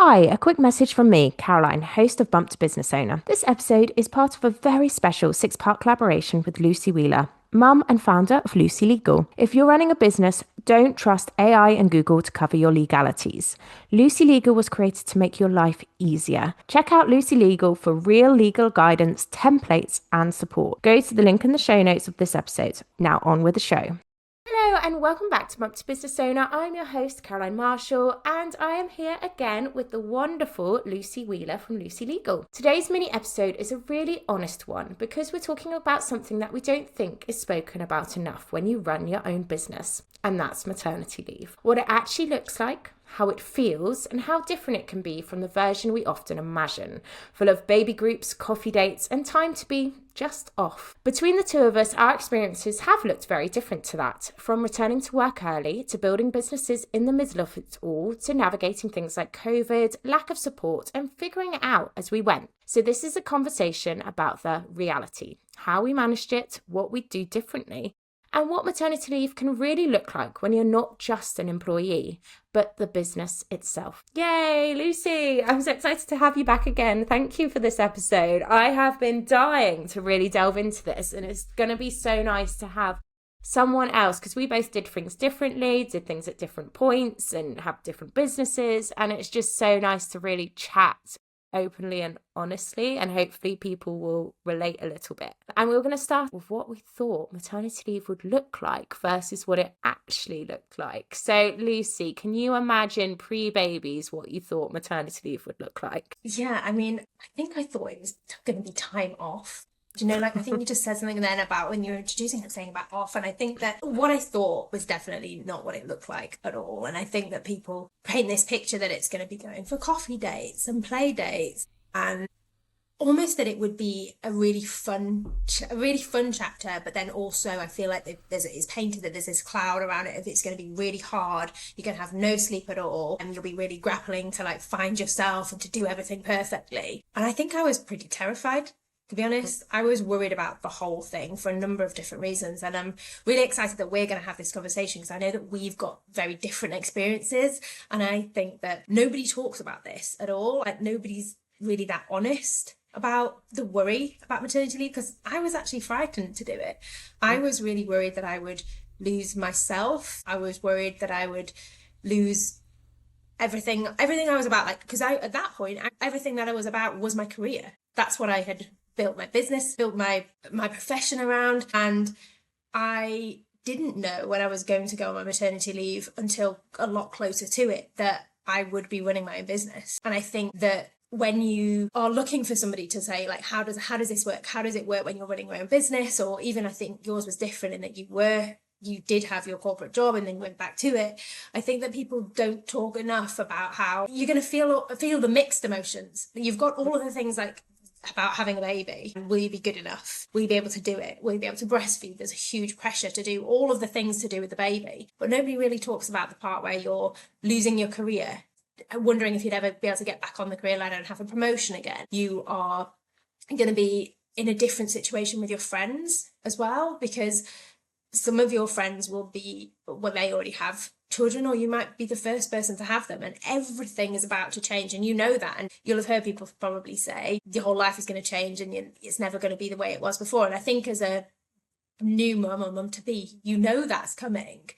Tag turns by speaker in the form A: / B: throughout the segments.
A: Hi, a quick message from me, Caroline, host of Bump to Business Owner. This episode is part of a very special six-part collaboration with Lucy Wheeler, mum and founder of Lucy Legal. If you're running a business, don't trust AI and Google to cover your legalities. Lucy Legal was created to make your life easier. Check out Lucy Legal for real legal guidance, templates, and support. Go to the link in the show notes of this episode. Now on with the show. Hello and welcome back to Bump to Business Owner. I'm your host, Caroline Marshall, and I am here again with the wonderful Lucy Wheeler from Lucy Legal. Today's mini episode is a really honest one because we're talking about something that we don't think is spoken about enough when you run your own business, and that's maternity leave. What it actually looks like, how it feels, and how different it can be from the version we often imagine, full of baby groups, coffee dates, and time to be just off. Between the two of us, our experiences have looked very different to that, from returning to work early, to building businesses in the middle of it all, to navigating things like COVID, lack of support, and figuring it out as we went. So this is a conversation about the reality, how we managed it, what we do differently, and what maternity leave can really look like when you're not just an employee, but the business itself. Yay, Lucy! I'm so excited to have you back again. Thank you for this episode. I have been dying to really delve into this, and it's going to be so nice to have someone else, because we both did things differently, did things at different points, and have different businesses, and it's just so nice to really chat openly and honestly, and hopefully people will relate a little bit. And we're going to start with what we thought maternity leave would look like versus what it actually looked like. So Lucy, can you imagine pre-babies what you thought maternity leave would look like?
B: Yeah, I think I thought it was going to be time off. I think you just said something then about when you were introducing it, saying about off. And I think that what I thought was definitely not what it looked like at all. And I think that people paint this picture that it's going to be going for coffee dates and play dates, and almost that it would be a really fun chapter. But then also I feel like it's painted that there's this cloud around it. If it's going to be really hard, you're going to have no sleep at all, and you'll be really grappling to like find yourself and to do everything perfectly. And I think I was pretty terrified. To be honest, I was worried about the whole thing for a number of different reasons. And I'm really excited that we're going to have this conversation because I know that we've got very different experiences. And I think that nobody talks about this at all. Like nobody's really that honest about the worry about maternity leave, because I was actually frightened to do it. I was really worried that I would lose myself. I was worried that I would lose everything I was about, like, because at that point, everything that I was about was my career. That's what I had built my business, built my profession around. And I didn't know when I was going to go on my maternity leave until a lot closer to it that I would be running my own business. And I think that when you are looking for somebody to say, like, how does this work? How does it work when you're running your own business? Or even I think yours was different in that you did have your corporate job and then went back to it. I think that people don't talk enough about how you're going to feel the mixed emotions. You've got all of the things like about having a baby. Will you be good enough? Will you be able to do it? Will you be able to breastfeed? There's a huge pressure to do all of the things to do with the baby. But nobody really talks about the part where you're losing your career, wondering if you'd ever be able to get back on the career ladder and have a promotion again. You are going to be in a different situation with your friends as well, because some of your friends they already have children, or you might be the first person to have them, and everything is about to change, and you know that. And you'll have heard people probably say your whole life is going to change and it's never going to be the way it was before. And I think as a new mum or mum to be, you know that's coming,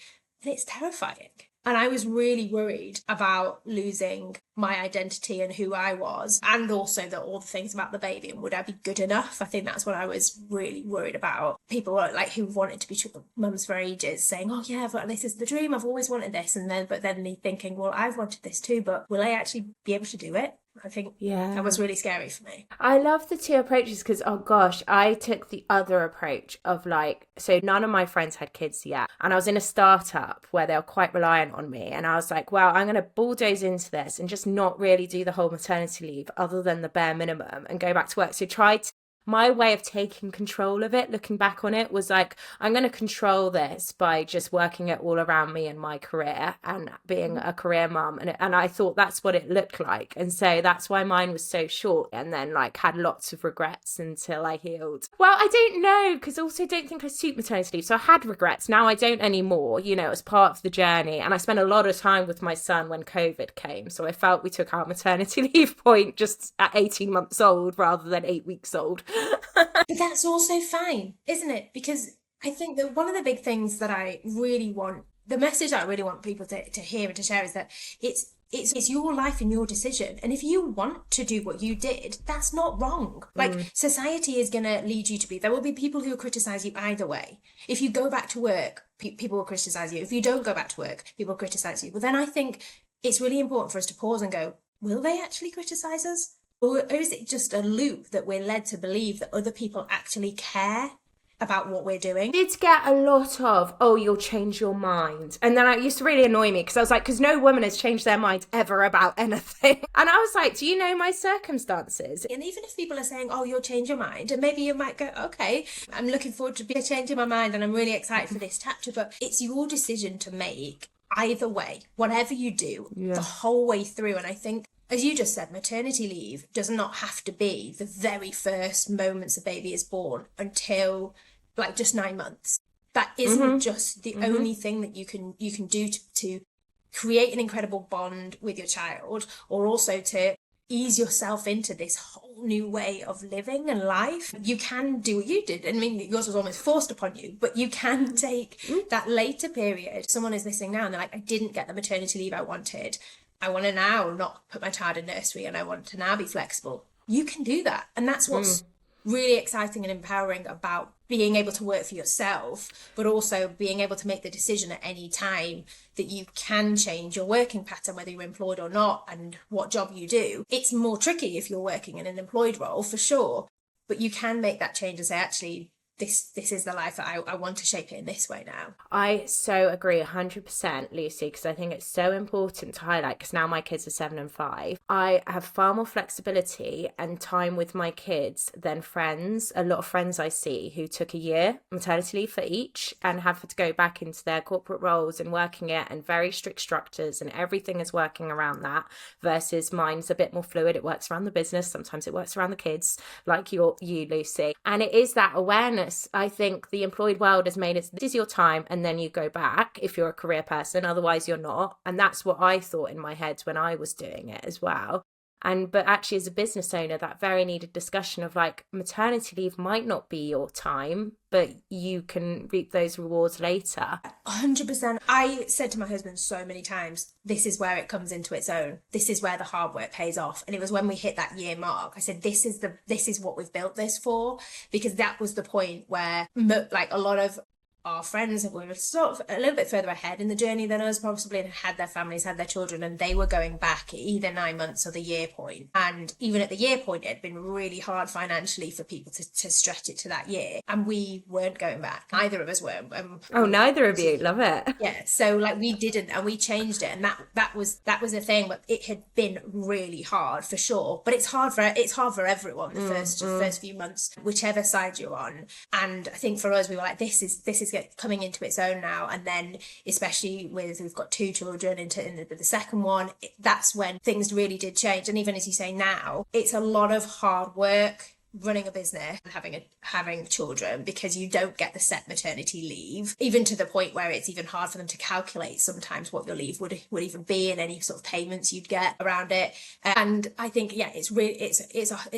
B: and it's terrifying. And I was really worried about losing my identity and who I was, and also all the things about the baby, and would I be good enough? I think that's what I was really worried about. People like who wanted to be mums for ages saying, oh yeah, but this is the dream, I've always wanted this. But then me thinking, well, I've wanted this too, but will I actually be able to do it? I think that was really scary for me.
A: I love the two approaches because, oh gosh, I took the other approach of so none of my friends had kids yet. And I was in a startup where they were quite reliant on me. And I was like, well, I'm going to bulldoze into this and just not really do the whole maternity leave other than the bare minimum and go back to work. So my way of taking control of it, looking back on it, was like, I'm going to control this by just working it all around me and my career and being a career mum. And I thought that's what it looked like. And so that's why mine was so short, and then like had lots of regrets until I healed. Well, I don't know, because also don't think I suit maternity leave. So I had regrets. Now I don't anymore. You know, it was part of the journey. And I spent a lot of time with my son when COVID came. So I felt we took our maternity leave point just at 18 months old rather than 8 weeks old.
B: But that's also fine, isn't it? Because I think that one of the big things that I really want, the message I really want people to hear and to share, is that it's your life and your decision. And if you want to do what you did, that's not wrong. Like, society is going to lead you to be. There will be people who will criticize you either way. If you go back to work, people will criticize you. If you don't go back to work, people will criticize you. But then I think it's really important for us to pause and go, will they actually criticize us? Or is it just a loop that we're led to believe that other people actually care about what we're doing?
A: I did get a lot of, oh, you'll change your mind. And then it used to really annoy me, because I was like, because no woman has changed their mind ever about anything. And I was like, do you know my circumstances?
B: And even if people are saying, oh, you'll change your mind, and maybe you might go, okay, I'm looking forward to changing my mind and I'm really excited for this chapter, but it's your decision to make either way, whatever you do, the whole way through. And I think, as you just said, maternity leave does not have to be the very first moments a baby is born until like just 9 months. That isn't just the only thing that you can do to create an incredible bond with your child, or also to ease yourself into this whole new way of living and life. You can do what you did. I mean, yours was almost forced upon you, but you can take that later period. Someone is listening now and they're like, I didn't get the maternity leave I wanted. I want to now not put my child in nursery and I want to now be flexible. You can do that. And that's what's really exciting and empowering about being able to work for yourself, but also being able to make the decision at any time that you can change your working pattern, whether you're employed or not, and what job you do. It's more tricky if you're working in an employed role, for sure, but you can make that change and say, actually, this is the life that I want to shape it in this way now.
A: I so agree 100%, Lucy, because I think it's so important to highlight, because now my kids are 7 and 5. I have far more flexibility and time with my kids than friends. A lot of friends I see who took a year maternity leave for each and have to go back into their corporate roles and working it, and very strict structures, and everything is working around that, versus mine's a bit more fluid. It works around the business. Sometimes it works around the kids, like you, Lucy. And it is that awareness. I think the employed world has made it, this is your time, and then you go back if you're a career person, otherwise you're not. And that's what I thought in my head when I was doing it as well. But actually, as a business owner, that very needed discussion of like, maternity leave might not be your time, but you can reap those rewards later.
B: 100%. I said to my husband so many times, this is where it comes into its own. This is where the hard work pays off. And it was when we hit that year mark, I said, this is what we've built this for, because that was the point where like a lot of our friends were sort of a little bit further ahead in the journey than us, possibly, and had their families, had their children, and they were going back at either 9 months or the year point. And even at the year point, it had been really hard financially for people to stretch it to that year. And we weren't going back. Neither of us were.
A: Neither of you. Love it.
B: Yeah. So like, we didn't, and we changed it. And that was a thing, but it had been really hard for sure. But it's hard for everyone the first few months, whichever side you're on. And I think for us, we were like, this is coming into its own now. And then especially we've got 2 children into the second one, that's when things really did change. And even as you say now, it's a lot of hard work running a business and having children, because you don't get the set maternity leave, even to the point where it's even hard for them to calculate sometimes what your leave would even be, and any sort of payments you'd get around it. And I think, yeah, it's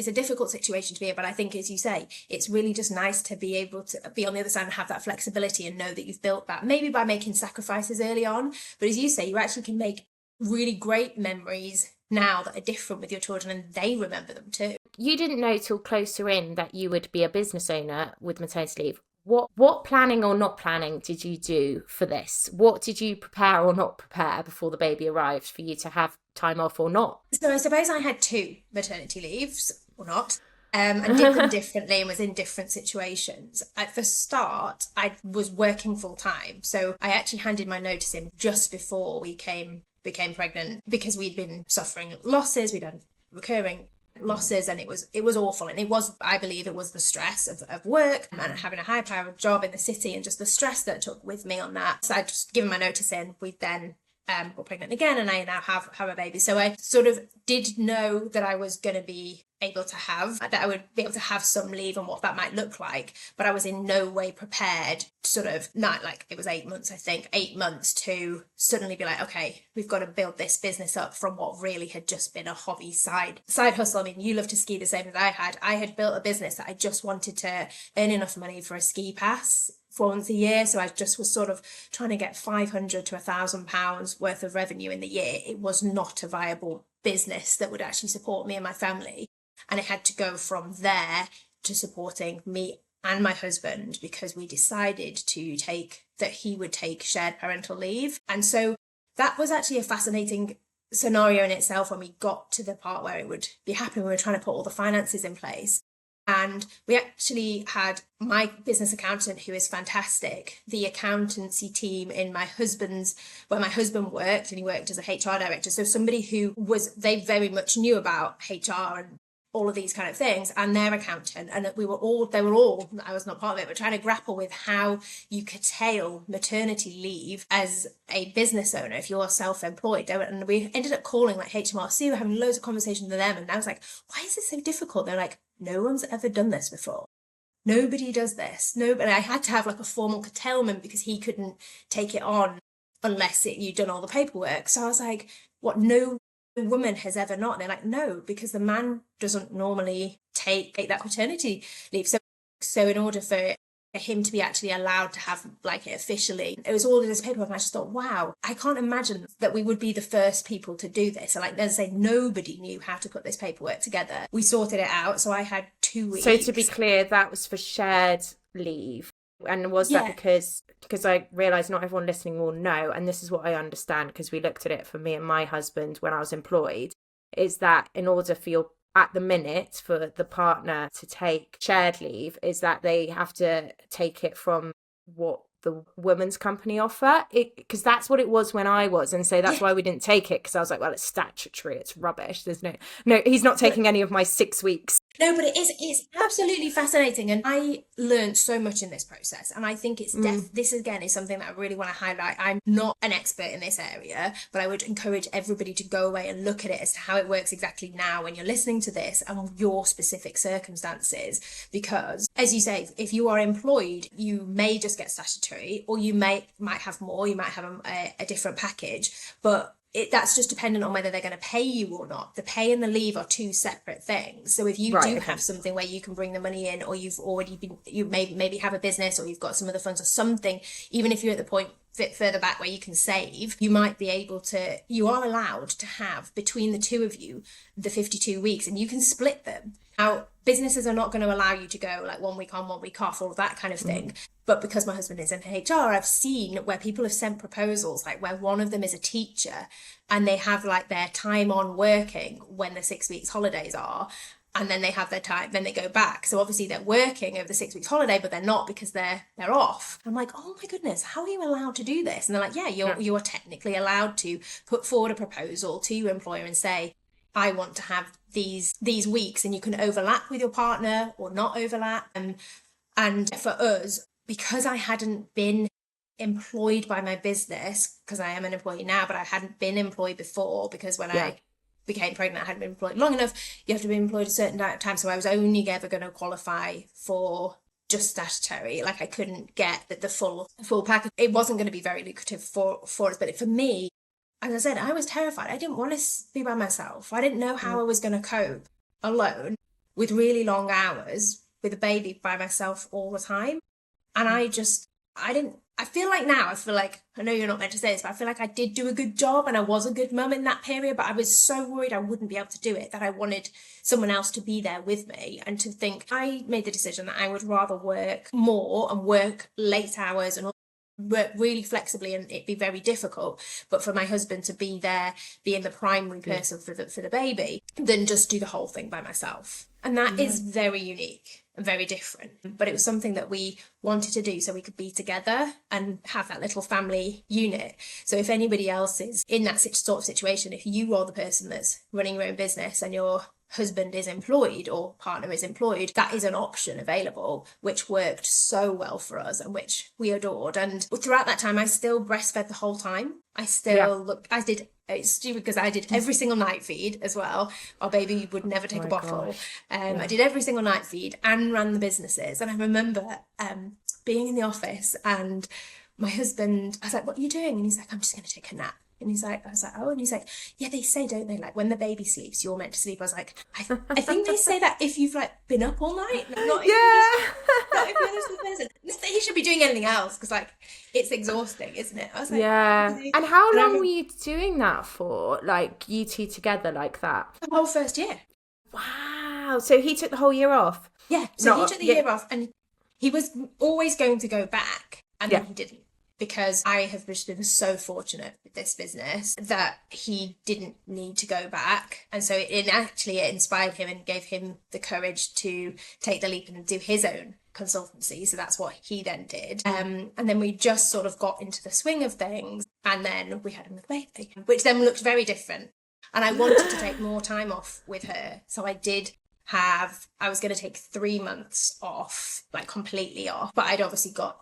B: a difficult situation to be in, but I think, as you say, it's really just nice to be able to be on the other side and have that flexibility and know that you've built that, maybe by making sacrifices early on, but as you say, you actually can make really great memories now that are different with your children, and they remember them too.
A: You didn't know till closer in that you would be a business owner with maternity leave. What planning or not planning did you do for this? What did you prepare or not prepare before the baby arrived for you to have time off or not?
B: So I suppose I had 2 maternity leaves, or not, and did them differently and was in different situations. At the start, I was working full time. So I actually handed my notice in just before we became pregnant, because we'd been suffering losses, we'd had recurring losses, and it was awful. And I believe it was the stress of work and having a high powered job in the city, and just the stress that took with me on that. So I'd just given my notice in. We then got pregnant again, and I now have a baby. So I sort of did know that I was going to be able to that I would be able to have some leave and what that might look like, but I was in no way prepared to sort of, not like, it was 8 months, I think, 8 months to suddenly be like, okay, we've got to build this business up from what really had just been a hobby side hustle. I mean, you love to ski the same as I had built a business that I just wanted to earn enough money for a ski pass for once a year. So I just was sort of trying to get £500 to £1,000 worth of revenue in the year. It was not a viable business that would actually support me and my family. And it had to go from there to supporting me and my husband, because we decided that he would take shared parental leave. And so that was actually a fascinating scenario in itself when we got to the part where it would be happening. We were trying to put all the finances in place. And we actually had my business accountant, who is fantastic, the accountancy team where my husband worked, and he worked as a HR director. So somebody they very much knew about HR and all of these kind of things, and their accountant. And I was not part of it, but trying to grapple with how you curtail maternity leave as a business owner if you're self-employed. And we ended up calling like HMRC, we're having loads of conversations with them, and I was like, why is it so difficult? They're like, no one's ever done this before. Nobody does this. Nobody. I had to have like a formal curtailment because he couldn't take it on unless you'd done all the paperwork. So I was like, what, no woman has ever not? And they're like, no, because the man doesn't normally take that maternity leave. So in order for him to be actually allowed to have like it officially, it was all of this paperwork, and I just thought, wow, I can't imagine that we would be the first people to do this. So like, as I say, nobody knew how to put this paperwork together. We sorted it out, so I had 2 weeks.
A: So to be clear, that was for shared leave. And was that because I realise not everyone listening will know, and this is what I understand because we looked at it for me and my husband when I was employed, is that in order for at the minute for the partner to take shared leave, is that they have to take it from what the women's company offer, because that's what it was when I was, and so that's why we didn't take it, because I was like, well, it's statutory, it's rubbish, there's no he's not taking any of my 6 weeks.
B: No, but it's absolutely fascinating, and I learned so much in this process, and I think it's this again is something that I really want to highlight. I'm not an expert in this area, but I would encourage everybody to go away and look at it as to how it works exactly now when you're listening to this and your specific circumstances, because as you say, if you are employed, you may just get statutory, or you might have more, you might have a different package, but that's just dependent on whether they're going to pay you or not. The pay and the leave are two separate things. So if you have something where you can bring the money in, or you've already you maybe have a business, or you've got some of the funds or something, even if you're at the point bit further back where you can save, you are allowed to have between the two of you the 52 weeks, and you can split them. Now, businesses are not going to allow you to go like 1 week on, 1 week off, all of that kind of thing. But because my husband is in HR, I've seen where people have sent proposals, like where one of them is a teacher and they have like their time on working when the 6 weeks holidays are, and then they have their time, then they go back. So obviously they're working over the 6 weeks holiday, but they're not, because they're off. I'm like, oh my goodness, how are you allowed to do this? And they're like, you are technically allowed to put forward a proposal to your employer and say, I want to have these weeks, and you can overlap with your partner or not overlap. And for us, because I hadn't been employed by my business, because I am an employee now, but I hadn't been employed before, because when I became pregnant, I hadn't been employed long enough. You have to be employed a certain time. So I was only ever going to qualify for just statutory. Like I couldn't get the full package. It wasn't going to be very lucrative for us. But for me, as I said, I was terrified. I didn't want to be by myself. I didn't know how I was going to cope alone with really long hours with a baby by myself all the time. And I feel like, I know you're not meant to say this, but I feel like I did do a good job and I was a good mum in that period, but I was so worried I wouldn't be able to do it that I wanted someone else to be there with me, and to think I made the decision that I would rather work more and work late hours and work really flexibly, and it'd be very difficult, but for my husband to be there, being the primary person for the baby, than just do the whole thing by myself. And that is very unique and very different, but it was something that we wanted to do so we could be together and have that little family unit. So if anybody else is in that sort of situation, if you are the person that's running your own business and you're husband is employed or partner is employed, that is an option available, which worked so well for us and which we adored. And throughout that time, I still breastfed the whole time. It's stupid because I did every single night feed as well. Our baby would never take a bottle. I did every single night feed and ran the businesses. And I remember being in the office, and my husband, I was like, what are you doing? And he's like, I'm just going to take a nap. And I was like, oh, and he's like, yeah, they say, don't they, like when the baby sleeps, you're meant to sleep. I was like, I think they say that if you've like been up all night, not if you're just the person. Not that he should be doing anything else, because like it's exhausting, isn't it? I was like,
A: okay. And how long were you doing that for? Like you two together like that?
B: The whole first year.
A: Wow. So he took the whole year off?
B: Yeah. So he took the year off, and he was always going to go back, and then he didn't. Because I have just been so fortunate with this business that he didn't need to go back. And so it inspired him and gave him the courage to take the leap and do his own consultancy. So that's what he then did. And then we just sort of got into the swing of things. And then we had another baby, which then looked very different. And I wanted to take more time off with her. So I was going to take 3 months off, like completely off. But I'd obviously got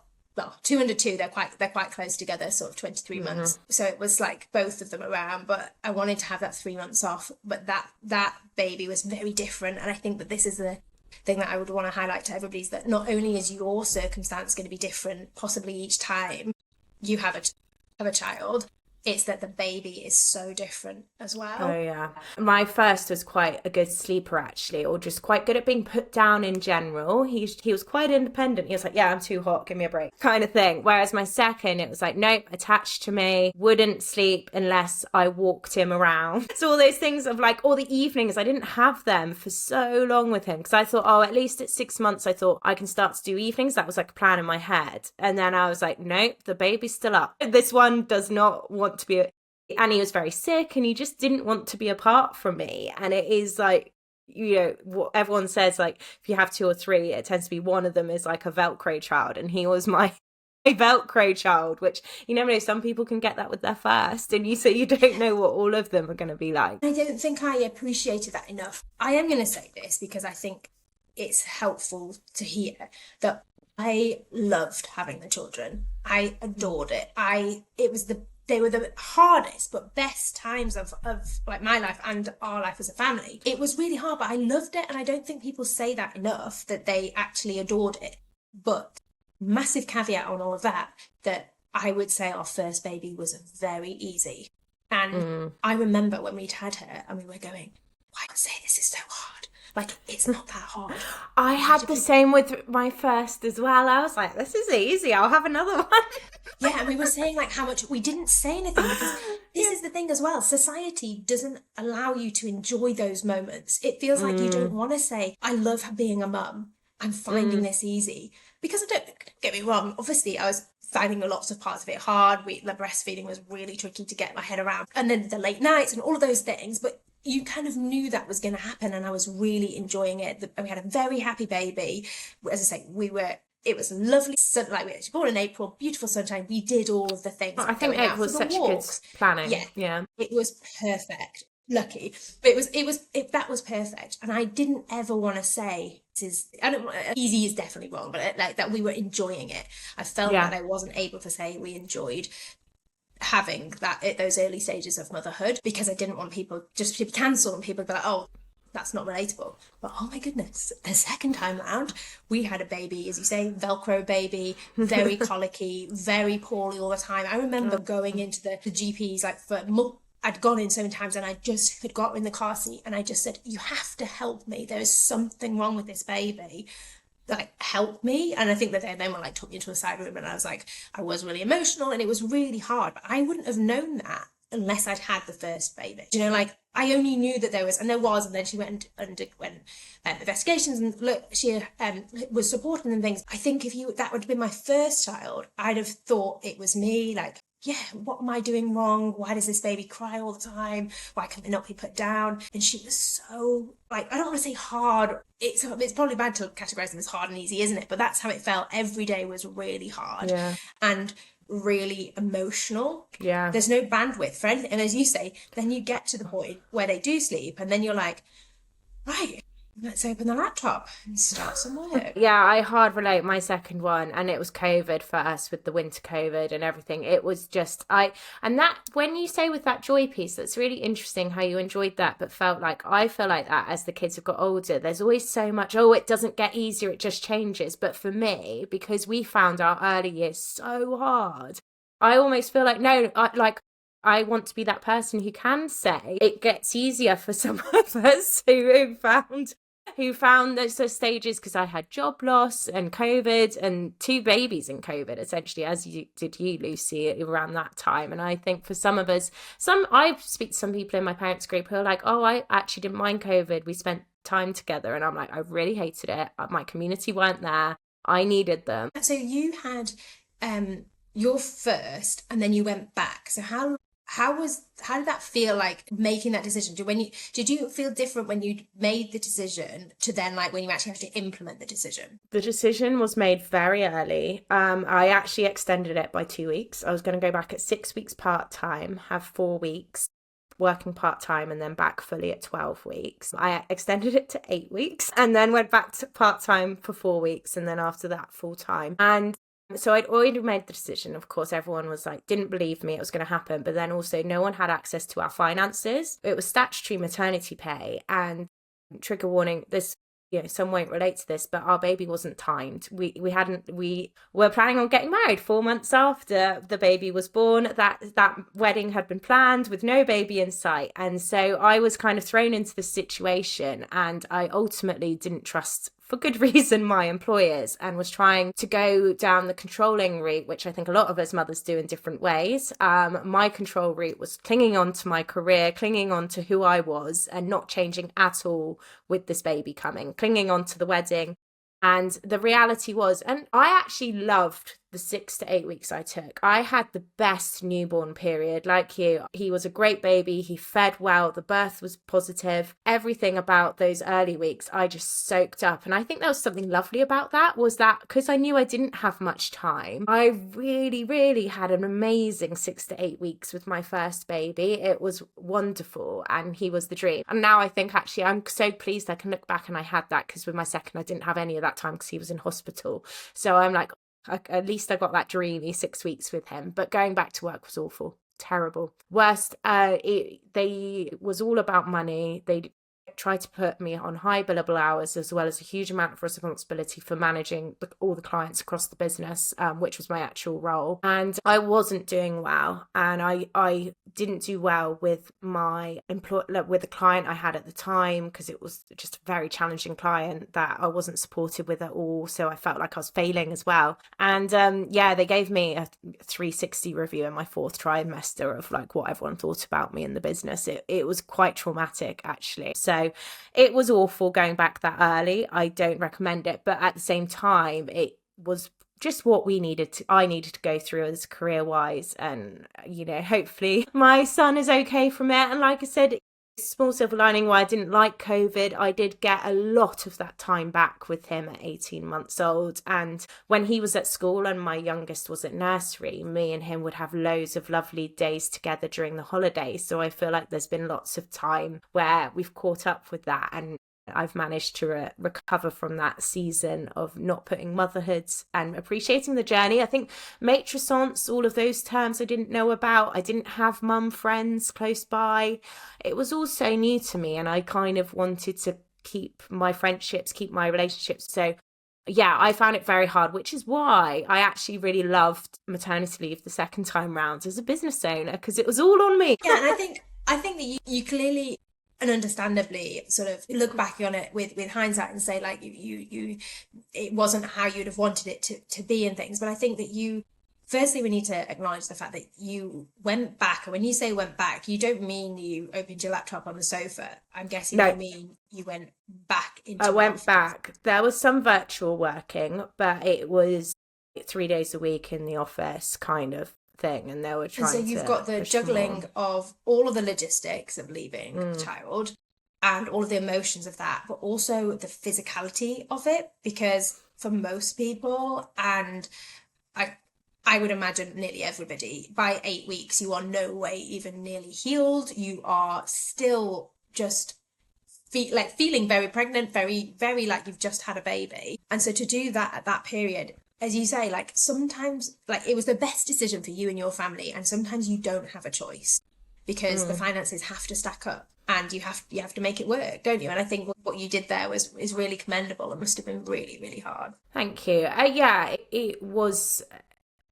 B: 2 and 2, they're quite close together, sort of 23 months. So it was like both of them around, but I wanted to have that 3 months off. But that baby was very different. And I think that this is the thing that I would want to highlight to everybody, is that not only is your circumstance going to be different, possibly each time you have a child, it's that the baby is so different as well.
A: Oh yeah. My first was quite a good sleeper actually, or just quite good at being put down in general. He was quite independent. He was like, yeah, I'm too hot, give me a break, kind of thing. Whereas my second, it was like, nope, attached to me, wouldn't sleep unless I walked him around. So all those things of like, all the evenings, I didn't have them for so long with him, because I thought, oh, at least at 6 months, I thought I can start to do evenings. That was like a plan in my head. And then I was like, nope, the baby's still up. This one does not want to be and he was very sick, and he just didn't want to be apart from me. And it is like, you know, what everyone says, like if you have 2 or 3, it tends to be one of them is like a Velcro child, and he was my Velcro child, which you never know, some people can get that with their first, and you don't know what all of them are going to be like.
B: I don't think I appreciated that enough. I am going to say this because I think it's helpful to hear that I loved having the children. I adored it. They were the hardest but best times of like my life and our life as a family. It was really hard, but I loved it, and I don't think people say that enough, that they actually adored it. But massive caveat on all of that I would say our first baby was very easy. And I remember when we'd had her and we were going, why not say this is so hard? Like, it's not that hard.
A: I had the same with my first as well. I was like, this is easy, I'll have another one.
B: Yeah, and we were saying like how much we didn't say anything, because this is the thing as well. Society doesn't allow you to enjoy those moments. It feels like you don't want to say, I love being a mum, I'm finding this easy. Because don't get me wrong, obviously I was finding lots of parts of it hard. The breastfeeding was really tricky to get my head around. And then the late nights and all of those things. But you kind of knew that was going to happen, and I was really enjoying it. We had a very happy baby. As I say, it was lovely. Like, we were born in April, beautiful sunshine. We did all of the things.
A: I think April was such good planning. Yeah.
B: It was perfect. Lucky. But that was perfect. And I didn't ever want to say, easy is definitely wrong, but like that we were enjoying it. I felt that I wasn't able to say we enjoyed having that at those early stages of motherhood, because I didn't want people just to be cancelled and people be like, oh, that's not relatable. But oh my goodness, the second time round, we had a baby, as you say, Velcro baby, very colicky, very poorly all the time. I remember going into the GPs like I'd gone in so many times, and I just had got in the car seat and I just said, you have to help me. There is something wrong with this baby. Like, help me. And I think that then like took me into a side room, and I was like, I was really emotional, and it was really hard, but I wouldn't have known that unless I'd had the first baby. You know, like I only knew that there was, and then she went and underwent investigations, and look, she was supporting and things. I think that would have been my first child, I'd have thought it was me, like, yeah, what am I doing wrong? Why does this baby cry all the time? Why can it not be put down? And she was so, like, I don't want to say hard. It's probably bad to categorize them as hard and easy, isn't it? But that's how it felt. Every day was really hard and really emotional.
A: Yeah.
B: There's no bandwidth for anything. And as you say, then you get to the point where they do sleep, and then you're like, Right, let's open the laptop and start some work.
A: Yeah, I hard relate my second one, and it was COVID first with the winter COVID and everything. It was just and that when you say with that joy piece, that's really interesting how you enjoyed that, but felt like I feel like that as the kids have got older. There's always so much, oh, it doesn't get easier, it just changes. But for me, because we found our early years so hard, I almost feel like no, I want to be that person who can say it gets easier for some of us who found those stages, because I had job loss and COVID and two babies in COVID, essentially, as you did, Lucy, around that time. And I think for some of us, I speak to some people in my parents group who are like, oh, I actually didn't mind COVID. We spent time together. And I'm like, I really hated it. My community weren't there. I needed them.
B: So you had your first, and then you went back. So how did that feel like making that decision? Did you feel different when you made the decision to then like when you actually have to implement the decision?
A: The decision was made very early. I actually extended it by 2 weeks. I was going to go back at 6 weeks part-time, have 4 weeks working part-time, and then back fully at 12 weeks. I extended it to 8 weeks and then went back to part-time for 4 weeks, and then after that full-time. And so I'd already made the decision. Of course, everyone was like, didn't believe me it was going to happen. But then also no one had access to our finances. It was statutory maternity pay, and trigger warning, this, some won't relate to this, but our baby wasn't timed. We were planning on getting married 4 months after the baby was born. That wedding had been planned with no baby in sight. And so I was kind of thrown into this situation, and I ultimately didn't trust, for good reason, my employers, and was trying to go down the controlling route, which I think a lot of us mothers do in different ways. My control route was clinging on to my career, clinging on to who I was, and not changing at all with this baby coming, clinging on to the wedding. And the reality was, and I actually loved the 6 to 8 weeks I took. I had the best newborn period, like you. He was a great baby. He fed well. The birth was positive. Everything about those early weeks, I just soaked up. And I think there was something lovely about that, was that because I knew I didn't have much time, I really, really had an amazing 6 to 8 weeks with my first baby. It was wonderful, and he was the dream. And now I think actually I'm so pleased I can look back and I had that, because with my second, I didn't have any of that time because he was in hospital. So I'm like, at least I got that dreamy 6 weeks with him. But going back to work was awful, terrible. Worst, they was all about money. They tried to put me on high billable hours, as well as a huge amount of responsibility for managing all the clients across the business, which was my actual role. And I wasn't doing well, and I didn't do well with my with the client I had at the time, because it was just a very challenging client that I wasn't supported with at all. So I felt like I was failing as well. And they gave me a 360 review in my fourth trimester of like what everyone thought about me in the business. It was quite traumatic, actually. So it was awful going back that early. I don't recommend it, but at the same time, it was just what I needed to go through as career wise. And, hopefully my son is okay from it. And like I said, small silver lining why I didn't like COVID, I did get a lot of that time back with him at 18 months old. And when he was at school and my youngest was at nursery, me and him would have loads of lovely days together during the holidays. So I feel like there's been lots of time where we've caught up with that, and I've managed to recover from that season of not putting motherhoods and appreciating the journey. I think matrescence, all of those terms I didn't know about. I didn't have mum friends close by. It was all so new to me, and I kind of wanted to keep my friendships, keep my relationships. So yeah, I found it very hard, which is why I actually really loved maternity leave the second time round as a business owner, because it was all on me.
B: Yeah, and I think that you clearly and understandably sort of look back on it with hindsight and say like you it wasn't how you'd have wanted it to be and things. But I think that firstly we need to acknowledge the fact that you went back, and when you say went back, you don't mean you opened your laptop on the sofa. I'm guessing
A: No.
B: you mean you went back into
A: I went back. There was some virtual working, but it was 3 days a week in the office kind of thing, and they were trying to.
B: And so you've got the juggling of all of the logistics of leaving a child and all of the emotions of that, but also the physicality of it, because for most people, and I would imagine nearly everybody, by 8 weeks you are no way even nearly healed. You are still just feeling very pregnant, very, very like you've just had a baby. And so to do that at that period, as you say, like sometimes like it was the best decision for you and your family, and sometimes you don't have a choice because the finances have to stack up and you have to make it work, don't you? And I think what you did there is really commendable. It must have been really, really hard.
A: Thank you. Yeah, it was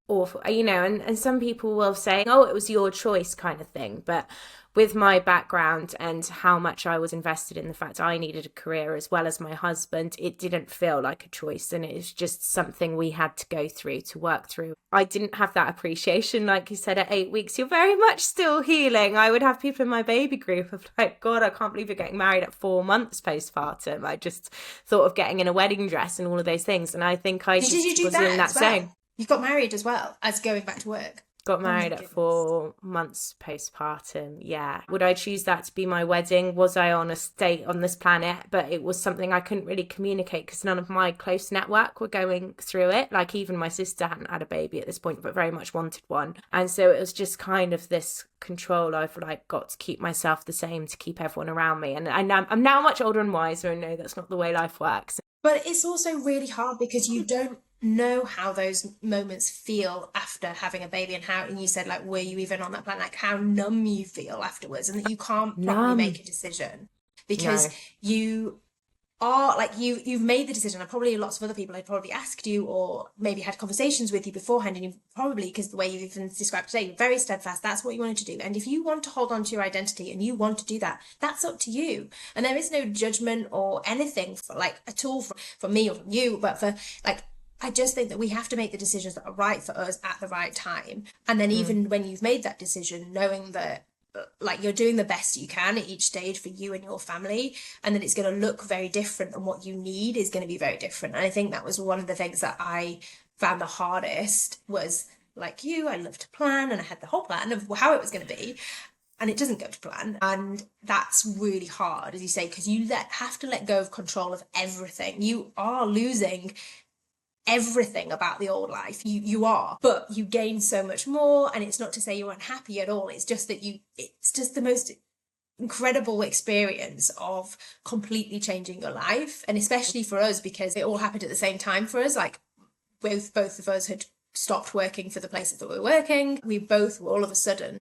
A: awful, and some people will say, oh, it was your choice kind of thing. But with my background and how much I was invested in the fact I needed a career as well as my husband, it didn't feel like a choice. And it was just something we had to go through, to work through. I didn't have that appreciation, like you said, at 8 weeks. You're very much still healing. I would have people in my baby group of like, God, I can't believe you're getting married at 4 months postpartum. I just thought of getting in a wedding dress and all of those things. And I think I
B: Did you
A: just
B: do
A: was
B: that
A: in that
B: as well?
A: zone.
B: You got married as well as going back to work.
A: Got married at 4 months postpartum. Yeah. Would I choose that to be my wedding? Was I on a state on this planet? But it was something I couldn't really communicate because none of my close network were going through it. Like even my sister hadn't had a baby at this point, but very much wanted one. And so it was just kind of this control I've like got to keep myself the same, to keep everyone around me. And I'm now much older and wiser and know that's not the way life works.
B: But it's also really hard because you don't know how those moments feel after having a baby, and you said like, were you even on that plan, like how numb you feel afterwards, and that you can't properly make a decision because you are like you've made the decision, and probably lots of other people had probably asked you or maybe had conversations with you beforehand, and you've probably, because the way you've even described today, you're very steadfast, that's what you wanted to do. And if you want to hold on to your identity and you want to do that, that's up to you, and there is no judgment or anything for like at all from me or from you, but for like I just think that we have to make the decisions that are right for us at the right time, and then even when you've made that decision, knowing that like you're doing the best you can at each stage for you and your family, and then it's going to look very different, and what you need is going to be very different. And I think that was one of the things that I found the hardest was, like you, I love to plan, and I had the whole plan of how it was going to be, and it doesn't go to plan, and that's really hard, as you say, because you have to let go of control of everything. You are losing everything about the old life, you are, but you gain so much more. And it's not to say you weren't happy at all, it's just that it's just the most incredible experience of completely changing your life. And especially for us, because it all happened at the same time for us, like both of us had stopped working for the places that we were working. We both were all of a sudden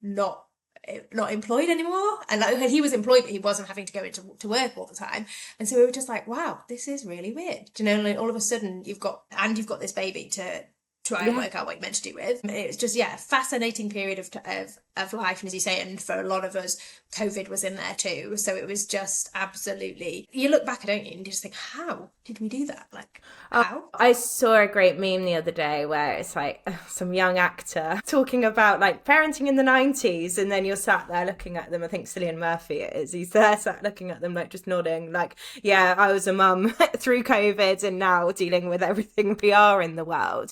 B: not employed anymore, and like he was employed but he wasn't having to go into work all the time. And so we were just like, wow, this is really weird, like all of a sudden you've got this baby to try and work out what you're meant to do with. It's just fascinating period of life, and as you say, and for a lot of us COVID was in there too, so it was just absolutely, you look back, don't you, and you just think, how did we do that? Like how?
A: I saw a great meme the other day where it's like some young actor talking about like parenting in the 90s, and then you're sat there looking at them. I think Cillian Murphy it is. He's there sat looking at them like just nodding like, yeah, I was a mum through COVID and now dealing with everything we are in the world.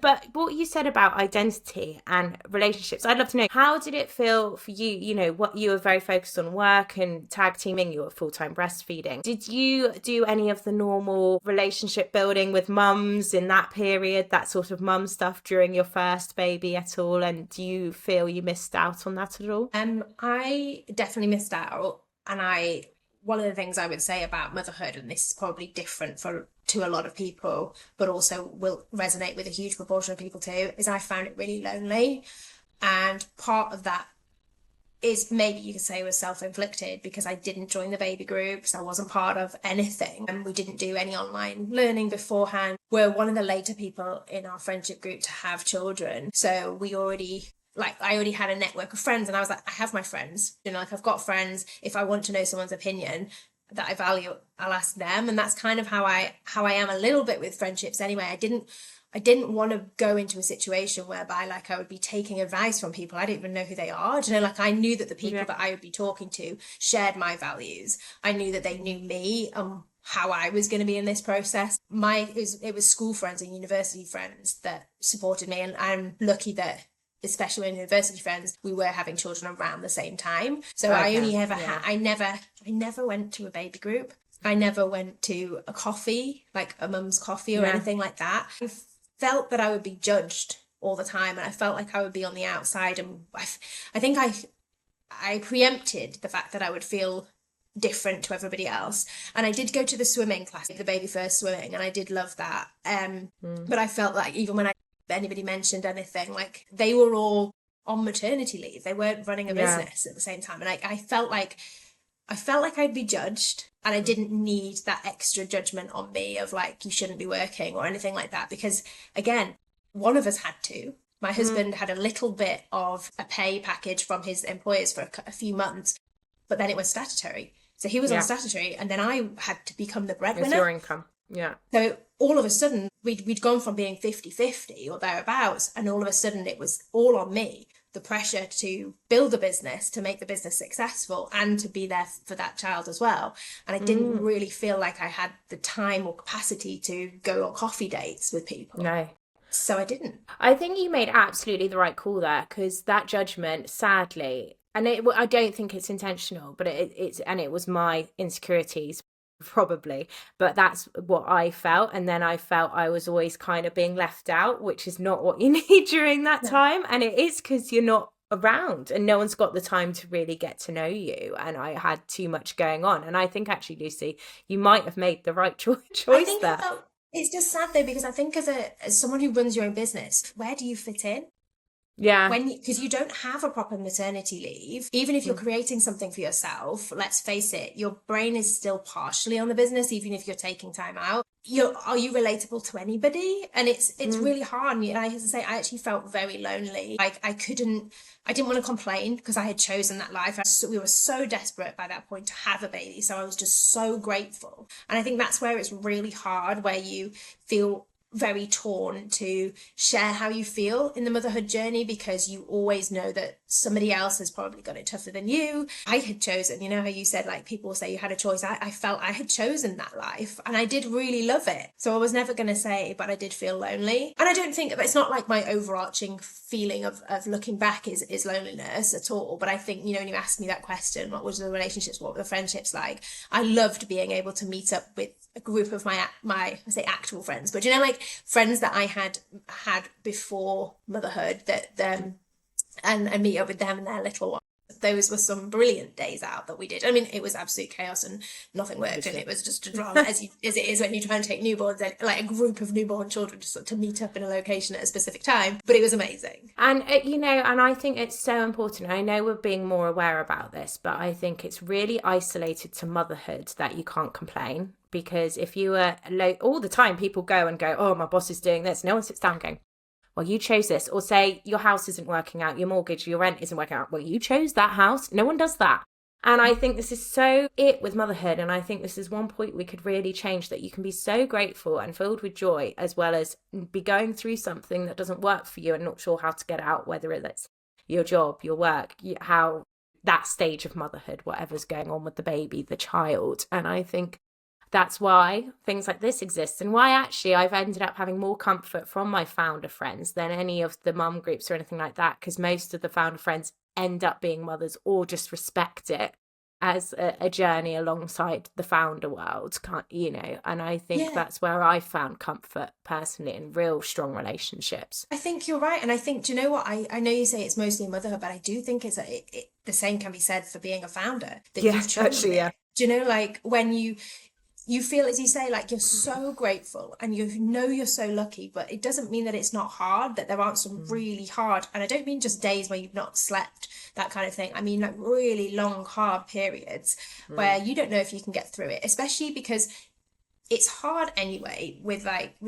A: But what you said about identity and relationships, I'd love to know, how did it feel for you? What you were very focused on work and tag teaming, you were full-time breastfeeding. Did you do any of the normal relationship building with mums in that period, that sort of mum stuff during your first baby at all? And do you feel you missed out on that at all?
B: I definitely missed out. And one of the things I would say about motherhood, and this is probably different to a lot of people, but also will resonate with a huge proportion of people too, is I found it really lonely. And part of that is, maybe you could say, was self-inflicted, because I didn't join the baby groups, I wasn't part of anything, and we didn't do any online learning beforehand. We're one of the later people in our friendship group to have children, so I already had a network of friends, and I was like, I have my friends, like I've got friends. If I want to know someone's opinion that I value, I'll ask them. And that's kind of how I am a little bit with friendships anyway. I didn't want to go into a situation whereby like I would be taking advice from people I didn't even know who they are. Like I knew that the people that I would be talking to shared my values. I knew that they knew me and how I was going to be in this process. It was school friends and university friends that supported me, and I'm lucky that, especially in university friends, we were having children around the same time. So okay. I only ever had, I never went to a baby group. I never went to a coffee, like a mum's coffee or anything like that. I felt that I would be judged all the time, and I felt like I would be on the outside. And I think I preempted the fact that I would feel different to everybody else. And I did go to the swimming class, the baby first swimming, and I did love that. But I felt like even when anybody mentioned anything, like they were all on maternity leave. They weren't running a business at the same time. And I felt like I'd be judged, and I didn't need that extra judgment on me of like, you shouldn't be working or anything like that. Because again, one of us had to. My husband had a little bit of a pay package from his employers for a few months, but then it was statutory. So he was on statutory, and then I had to become the breadwinner.
A: It's your income. Yeah.
B: So all of a sudden, we'd gone from being 50-50 or thereabouts, and all of a sudden it was all on me. The pressure to build a business, to make the business successful, and to be there for that child as well. And I didn't really feel like I had the time or capacity to go on coffee dates with people.
A: No.
B: So I didn't.
A: I think you made absolutely the right call there, because that judgment, sadly, and I don't think it's intentional, but it was my insecurities, probably, but that's what I felt. And then I felt I was always kind of being left out, which is not what you need during that time. And it is because you're not around and no one's got the time to really get to know you. And I had too much going on. And I think actually, Lucy, you might have made the right choice there.
B: It's just sad though, because I think as someone who runs your own business, where do you fit in?
A: Yeah.
B: Because you don't have a proper maternity leave. Even if you're creating something for yourself, let's face it, your brain is still partially on the business, even if you're taking time out. Are you relatable to anybody? And it's really hard. And I have to say, I actually felt very lonely. Like I didn't want to complain because I had chosen that life. We were so desperate by that point to have a baby. So I was just so grateful. And I think that's where it's really hard, where you feel very torn to share how you feel in the motherhood journey, because you always know that somebody else has probably got it tougher than you. I had chosen, you know how you said like people say you had a choice. I felt I had chosen that life and I did really love it. So I was never going to say, but I did feel lonely. And I don't think, it's not like my overarching feeling of looking back is loneliness at all. But I think, you know, when you asked me that question, what was the relationships, what were the friendships like? I loved being able to meet up with a group of my I say actual friends, but you know, like friends that I had before motherhood, that and meet up with them and their little ones. Those were some brilliant days out that we did. I mean, it was absolute chaos and nothing worked, and it was just a drama as it is when you try and take newborns, like a group of newborn children, just to meet up in a location at a specific time. But it was amazing.
A: And you know, and I think it's so important. I know we're being more aware about this, but I think it's really isolated to motherhood that you can't complain. Because if you were all the time, people go, oh, my boss is doing this. No one sits down going, well, you chose this. Or say your house isn't working out, your mortgage, your rent isn't working out. Well, you chose that house. No one does that. And I think this is so it with motherhood. And I think this is one point we could really change, that you can be so grateful and filled with joy, as well as be going through something that doesn't work for you and not sure how to get out, whether it's your job, your work, how that stage of motherhood, whatever's going on with the baby, the child. And I think that's why things like this exist, and why actually I've ended up having more comfort from my founder friends than any of the mum groups or anything like that, because most of the founder friends end up being mothers or just respect it as a journey alongside the founder world, you know. And I think that's where I found comfort personally in real strong relationships.
B: I think you're right. And I think, do you know what, I know you say it's mostly motherhood, but I do think the same can be said for being a founder, that you've chosen
A: actually,
B: it. Do you know, like when you feel, as you say, like you're so grateful and you know you're so lucky, but it doesn't mean that it's not hard, that there aren't some really hard, and I don't mean just days where you've not slept, that kind of thing. I mean like really long, hard periods where you don't know if you can get through it, especially because it's hard anyway with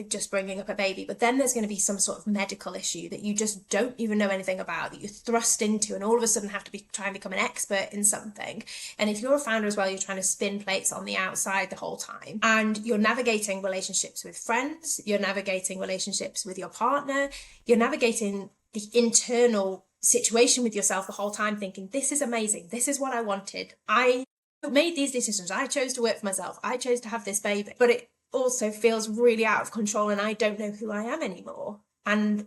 B: just bringing up a baby, but then there's going to be some sort of medical issue that you just don't even know anything about, that you're thrust into, and all of a sudden have to try and become an expert in something. And if you're a founder as well, you're trying to spin plates on the outside the whole time, and you're navigating relationships with friends, you're navigating relationships with your partner, you're navigating the internal situation with yourself the whole time, thinking this is amazing, this is what I wanted, I made these decisions, I chose to work for myself, I chose to have this baby, but it also feels really out of control and I don't know who I am anymore. And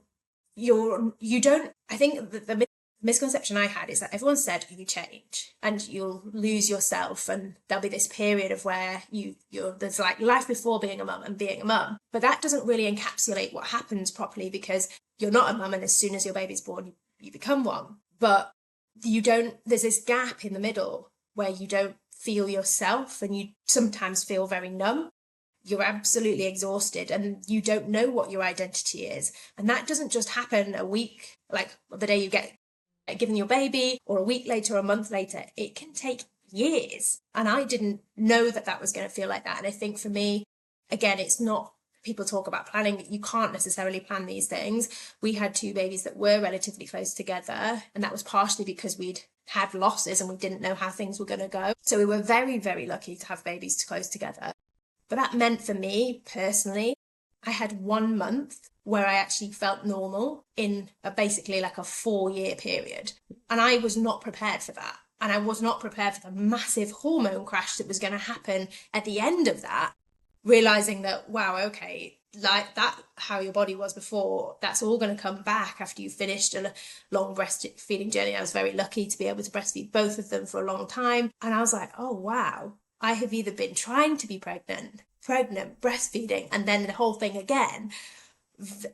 B: I think the misconception I had is that everyone said you change and you'll lose yourself, and there'll be this period of where there's like life before being a mum and being a mum, but that doesn't really encapsulate what happens properly, because you're not a mum and as soon as your baby's born you become one, but there's this gap in the middle where you don't feel yourself, and you sometimes feel very numb. You're absolutely exhausted and you don't know what your identity is. And that doesn't just happen a week, like the day you get given your baby, or a week later, or a month later. It can take years. And I didn't know that that was going to feel like that. And I think for me, again, it's not, people talk about planning. You can't necessarily plan these things. We had two babies that were relatively close together, and that was partially because we'd had losses and we didn't know how things were going to go. So we were very, very lucky to have babies close together. But that meant for me personally, I had 1 month where I actually felt normal in basically like a 4-year period. And I was not prepared for that. And I was not prepared for the massive hormone crash that was going to happen at the end of that, realizing that, wow, okay, like that, how your body was before, that's all going to come back after you've finished a long breastfeeding journey. I was very lucky to be able to breastfeed both of them for a long time. And I was like, oh, wow. I have either been trying to be pregnant, breastfeeding, and then the whole thing again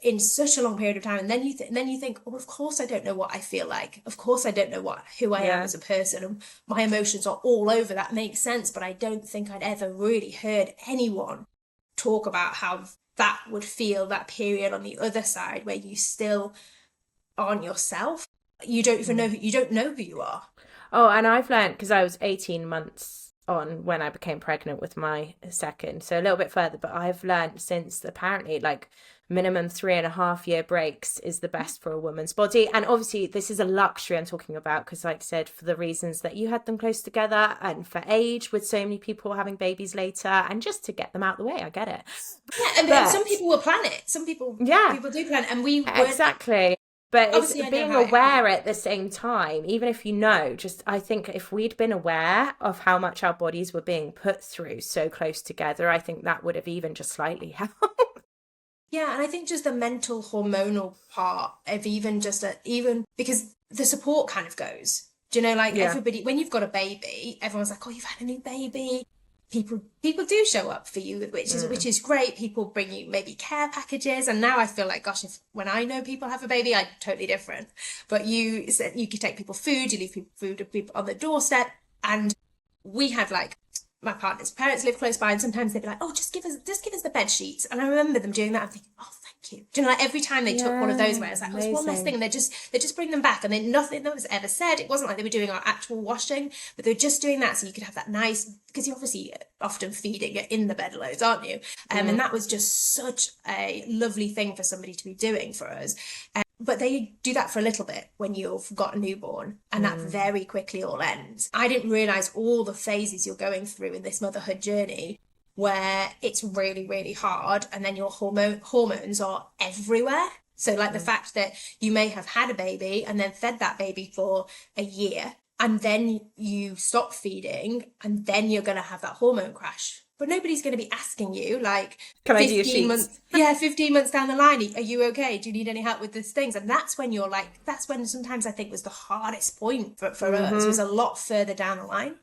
B: in such a long period of time. And then you think, oh, of course I don't know what I feel like. Of course I don't know who I am as a person. And my emotions are all over. That makes sense. But I don't think I'd ever really heard anyone talk about how that would feel, that period on the other side where you still aren't yourself. You don't even know, you don't know who you are.
A: Oh, and I've learned, because I was 18 months on when I became pregnant with my second, so a little bit further, but I've learned since apparently like minimum 3.5 year breaks is the best for a woman's body. And obviously this is a luxury I'm talking about, because like I said, for the reasons that you had them close together, and for age, with so many people having babies later, and just to get them out of the way. I get it.
B: Yeah, and some people will plan it. Some people do plan it, and we weren't.
A: Exactly. But it's being aware at the same time, even if you know, just I think if we'd been aware of how much our bodies were being put through so close together, I think that would have even just slightly helped.
B: Yeah, and I think just the mental hormonal part of even because the support kind of goes. Do you know, like everybody, when you've got a baby, everyone's like, oh, you've had a new baby. People do show up for you, which is great. People bring you maybe care packages, and now I feel like, gosh, when I know people have a baby, I'm totally different. But you could take people food, you leave people food on the doorstep, and we had like my partner's parents live close by, and sometimes they'd be like, oh, just give us the bed sheets, and I remember them doing that. I'm thinking, oh, thank you. Do you know, like every time they took one of those away, I was like, oh, it's one less thing, and they just bring them back, and then nothing that was ever said. It wasn't like they were doing our actual washing, but they were just doing that so you could have that nice, because you're obviously often feeding in the bed loads, aren't you? And that was just such a lovely thing for somebody to be doing for us. But they do that for a little bit when you've got a newborn, and that very quickly all ends. I didn't realise all the phases you're going through in this motherhood journey, where it's really, really hard, and then your hormones are everywhere. So like the fact that you may have had a baby and then fed that baby for a year, and then you stop feeding, and then you're going to have that hormone crash. But nobody's going to be asking you, like,
A: can I do your sheets?
B: 15 months down the line, are you okay? Do you need any help with these things? And that's when that's when sometimes I think was the hardest point for us, was a lot further down the line.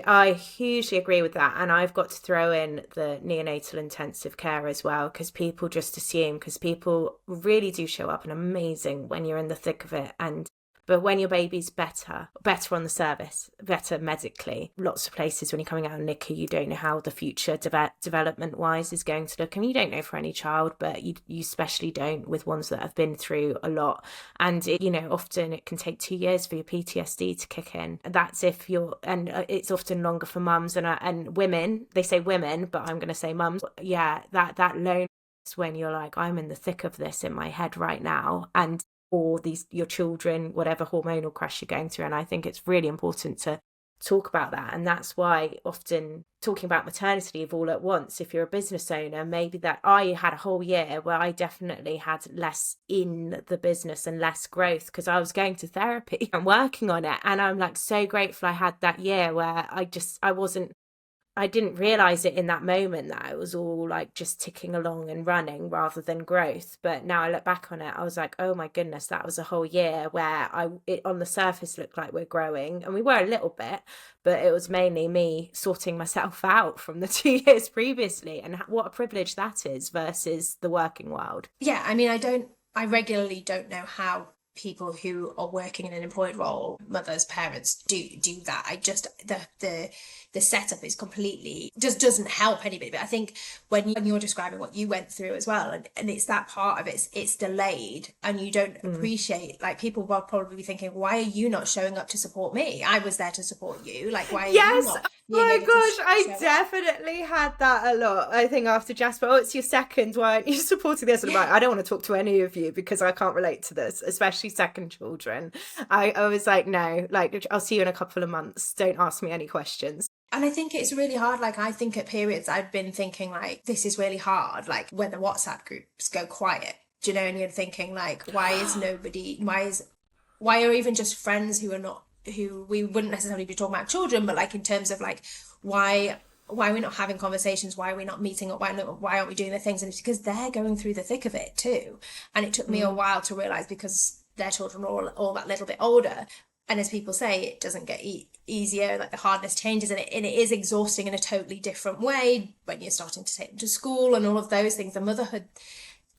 A: I hugely agree with that. And I've got to throw in the neonatal intensive care as well, because people just assume, because people really do show up and amazing when you're in the thick of it. But when your baby's better on the service, better medically, lots of places when you're coming out of NICU, you don't know how the future development-wise is going to look. And you don't know for any child, but you especially don't with ones that have been through a lot. And, often it can take 2 years for your PTSD to kick in. That's if and it's often longer for mums and women. They say women, but I'm going to say mums. Yeah, that loneliness when you're like, I'm in the thick of this in my head right now. Or your children, whatever hormonal crash you're going through. And I think it's really important to talk about that. And that's why often talking about maternity leave all at once, if you're a business owner, maybe that I had a whole year where I definitely had less in the business and less growth, because I was going to therapy and working on it. And I'm like so grateful I had that year where I didn't realize it in that moment that it was all like just ticking along and running rather than growth. But now I look back on it, I was like, oh my goodness, that was a whole year where it on the surface looked like we're growing, and we were a little bit, but it was mainly me sorting myself out from the 2 years previously. And what a privilege that is versus the working world.
B: Yeah, I mean, I regularly don't know how people who are working in an employed role, mothers, parents, do that. I just the setup is completely just doesn't help anybody. But I think when you're describing what you went through as well, and it's that part of it's delayed, and you don't appreciate, like, people will probably be thinking, why are you not showing up to support me? I was there to support you. Like, why are you not being
C: my
B: able
C: gosh,
B: to
C: I
B: show up?
C: definitely had that a lot. I think after Jasper, it's your second, why aren't you supporting this? And I'm like, I don't want to talk to any of you because I can't relate to this, especially second children. I was like, no, like, I'll see you in a couple of months. Don't ask me any questions.
B: And I think it's really hard. Like, I think at periods I've been thinking, like, this is really hard. Like, when the WhatsApp groups go quiet, do you know? And you're thinking, like, why are even just friends who we wouldn't necessarily be talking about children, but like in terms of like, why are we not having conversations? Why are we not meeting up? Why aren't we doing the things? And it's because they're going through the thick of it too. And it took me a while to realize, because their children are all that little bit older. And as people say, it doesn't get easier, like the hardness changes, and it is exhausting in a totally different way when you're starting to take them to school and all of those things. The motherhood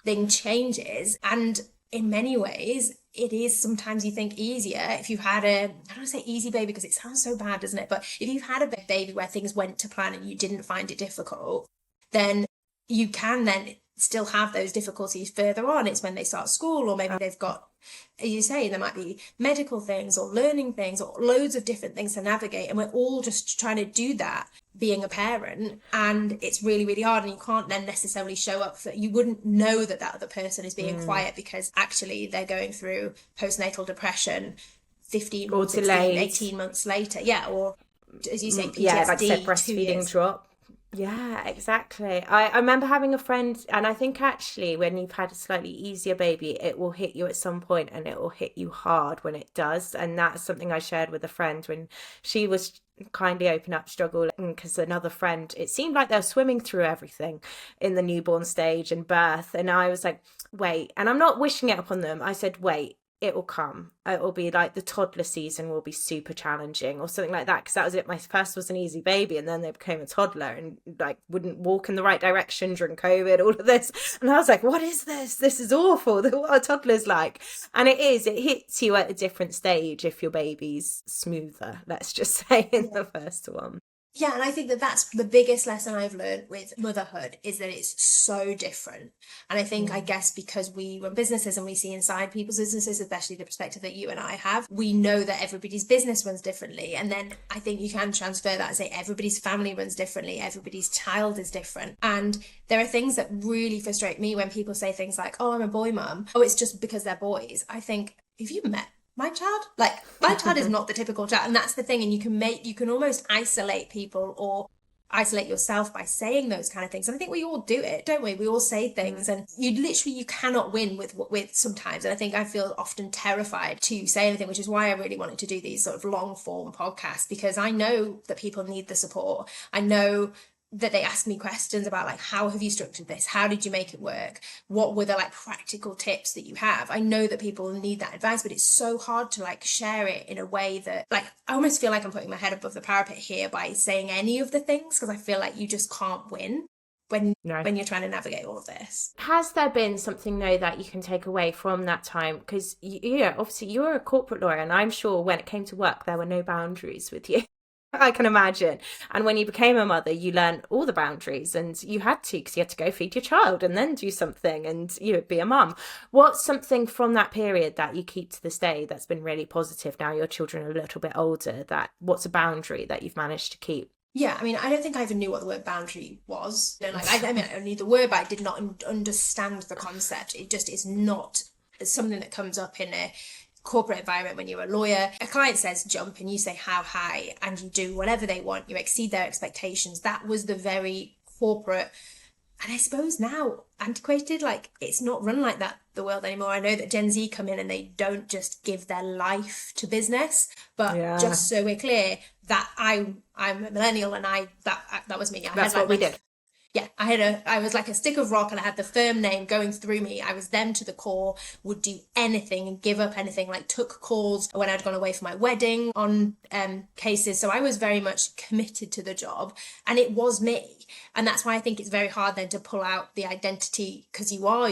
B: thing changes, and in many ways it is sometimes, you think, easier if you've had I don't want to say easy baby because it sounds so bad, doesn't it? But if you've had a baby where things went to plan and you didn't find it difficult, then you can then still have those difficulties further on. It's when they start school, or maybe they've got, as you say, there might be medical things or learning things or loads of different things to navigate, and we're all just trying to do that being a parent, and it's really, really hard. And you can't then necessarily show up that you wouldn't know that other person is being quiet because actually they're going through postnatal depression 15
C: or
B: 16
C: delayed.
B: 18 months later, or as you say, PTSD,
C: yeah, like I said,
B: 2
C: breastfeeding
B: years.
C: drop. Yeah, exactly. I remember having a friend, and I think actually when you've had a slightly easier baby, it will hit you at some point, and it will hit you hard when it does. And that's something I shared with a friend when she was kindly open up struggle, because another friend, it seemed like they were swimming through everything in the newborn stage and birth. And I was like, wait, and I'm not wishing it upon them. I said, wait, it will come. It will be like the toddler season will be super challenging or something like that, because that was it. My first was an easy baby, and then they became a toddler and like wouldn't walk in the right direction during COVID, all of this. And I was like, what is this? This is awful. What are toddlers like? And it hits you at a different stage if your baby's smoother, let's just say, in the first one.
B: Yeah, and I think that that's the biggest lesson I've learned with motherhood, is that it's so different. And I think, I guess, because we run businesses and we see inside people's businesses, especially the perspective that you and I have, we know that everybody's business runs differently. And then I think you can transfer that and say everybody's family runs differently, everybody's child is different. And there are things that really frustrate me when people say things like, oh, I'm a boy mum. Oh, it's just because they're boys. I think, have you met my child? Like, my child is not the typical child, and that's the thing. And you can almost isolate people or isolate yourself by saying those kind of things. And I think we all do it, don't we? We all say things, and you cannot win with sometimes. And I think I feel often terrified to say anything, which is why I really wanted to do these sort of long form podcasts, because I know that people need the support. I know that they ask me questions about, like, how have you structured this? How did you make it work? What were the like practical tips that you have? I know that people need that advice, but it's so hard to like share it in a way that, like, I almost feel like I'm putting my head above the parapet here by saying any of the things, because I feel like you just can't win when you're trying to navigate all of this.
A: Has there been something, though, that you can take away from that time? Because, obviously you're a corporate lawyer, and I'm sure when it came to work, there were no boundaries with you. I can imagine. And when you became a mother, you learned all the boundaries, and you had to, because you had to go feed your child and then do something and be a mum. What's something from that period that you keep to this day that's been really positive now your children are a little bit older? What's a boundary that you've managed to keep?
B: Yeah, I mean, I don't think I even knew what the word boundary was. I mean, I knew the word, but I did not understand the concept. It just is not something that comes up in a corporate environment. When you're a lawyer, a client says jump and you say how high, and you do whatever they want, you exceed their expectations. That was the very corporate, and I suppose now antiquated, like, it's not run like that, the world, anymore. I know that Gen Z come in and they don't just give their life to business, but just so we're clear, that I'm a millennial, and that was me.
C: That's what we did.
B: Yeah, I was like a stick of rock, and I had the firm name going through me. I was them to the core, would do anything and give up anything, like took calls when I'd gone away for my wedding on cases. So I was very much committed to the job, and it was me. And that's why I think it's very hard then to pull out the identity, because you are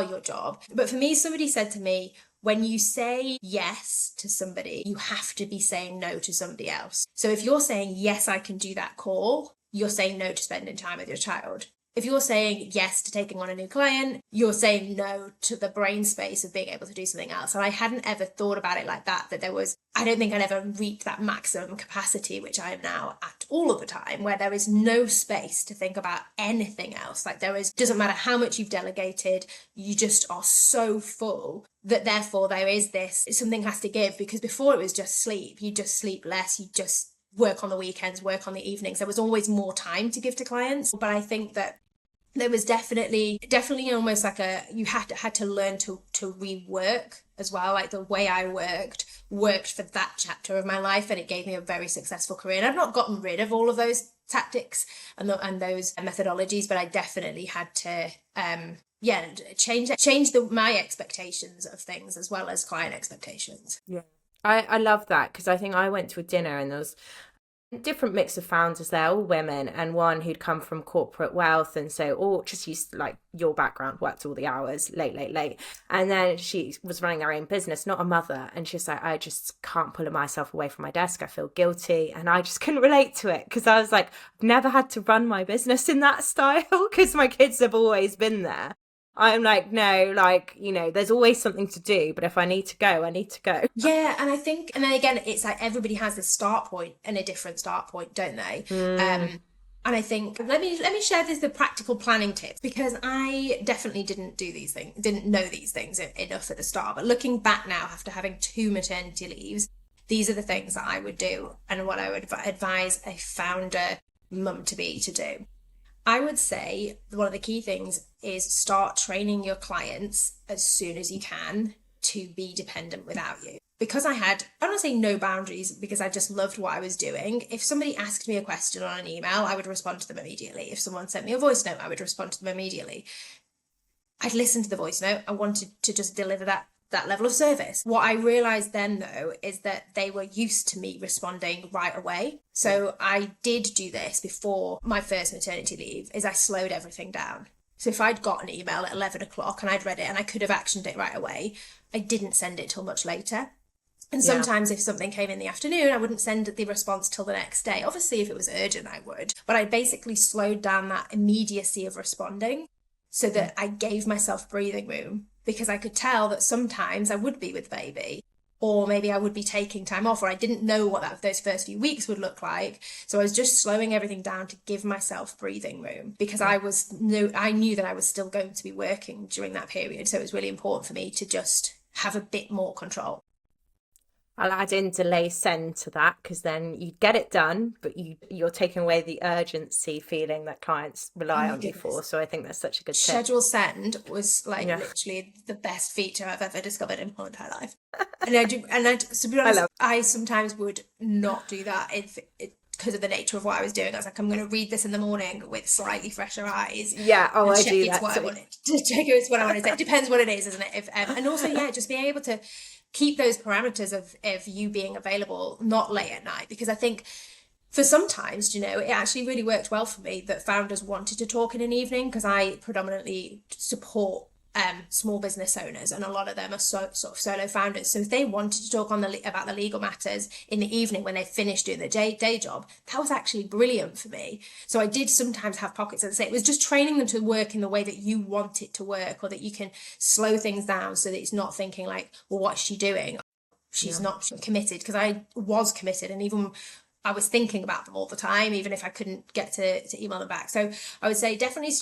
B: your job. But for me, somebody said to me, when you say yes to somebody, you have to be saying no to somebody else. So if you're saying, yes, I can do that call, you're saying no to spending time with your child. If you're saying yes to taking on a new client, you're saying no to the brain space of being able to do something else. And I hadn't ever thought about it like that I don't think I'd ever reached that maximum capacity, which I am now at all of the time, where there is no space to think about anything else. Like doesn't matter how much you've delegated, you just are so full that therefore there is something has to give, because before it was just sleep. You just sleep less, you just work on the weekends, work on the evenings. There was always more time to give to clients. But I think that there was definitely almost like you had to learn to rework as well. Like the way I worked for that chapter of my life, and it gave me a very successful career. And I've not gotten rid of all of those tactics and those methodologies, but I definitely had to change my expectations of things as well as client expectations.
C: Yeah, I love that, because I think I went to a dinner and there was a different mix of founders there, all women, and one who'd come from corporate wealth, and so all just used, like your background, worked all the hours, late, and then she was running her own business, not a mother, and she's like, I just can't pull myself away from my desk, I feel guilty. And I just couldn't relate to it, because I was like, I've never had to run my business in that style, because my kids have always been there. I'm like, no, like, there's always something to do, but if I need to go, I need to go.
B: Yeah, and I think, and then again, it's like everybody has a start point and a different start point, don't they? And I think, let me share the practical planning tips, because I definitely didn't know these things enough at the start. But looking back now, after having 2 maternity leaves, these are the things that I would do and what I would advise a founder mum-to-be to do. I would say one of the key things is start training your clients as soon as you can to be dependent without you. Because I don't want to say no boundaries, because I just loved what I was doing. If somebody asked me a question on an email, I would respond to them immediately. If someone sent me a voice note, I would respond to them immediately. I'd listen to the voice note. I wanted to just deliver that level of service. What I realized then, though, is that they were used to me responding right away. So I did do this before my first maternity leave, is I slowed everything down. So if I'd got an email at 11 o'clock and I'd read it and I could have actioned it right away, I didn't send it till much later. And sometimes if something came in the afternoon, I wouldn't send the response till the next day. Obviously, if it was urgent, I would. But I basically slowed down that immediacy of responding so that I gave myself breathing room, because I could tell that sometimes I would be with baby, or maybe I would be taking time off, or I didn't know what those first few weeks would look like. So I was just slowing everything down to give myself breathing room, because I knew that I was still going to be working during that period. So it was really important for me to just have a bit more control.
C: I'll add in delay send to that, because then you get it done, but you're taking away the urgency feeling that clients rely on you for. So I think that's such a good tip.
B: Schedule send was literally the best feature I've ever discovered in my entire life. And to be honest, I sometimes would not do that because of the nature of what I was doing. I was like, I'm going to read this in the morning with slightly fresher eyes.
C: Yeah, I do that.
B: Check it's what I want to say. It depends what it is, isn't it? And also, just being able to keep those parameters of you being available, not late at night, because I think for sometimes, it actually really worked well for me that founders wanted to talk in an evening, because I predominantly support small business owners, and a lot of them are sort of solo founders. So if they wanted to talk about the legal matters in the evening when they finished doing the day job, that was actually brilliant for me. So I did sometimes have pockets, as I say, it was just training them to work in the way that you want it to work, or that you can slow things down so that it's not thinking like, well, what's she doing? She's not committed, because I was committed, and even I was thinking about them all the time, even if I couldn't get to email them back. So I would say definitely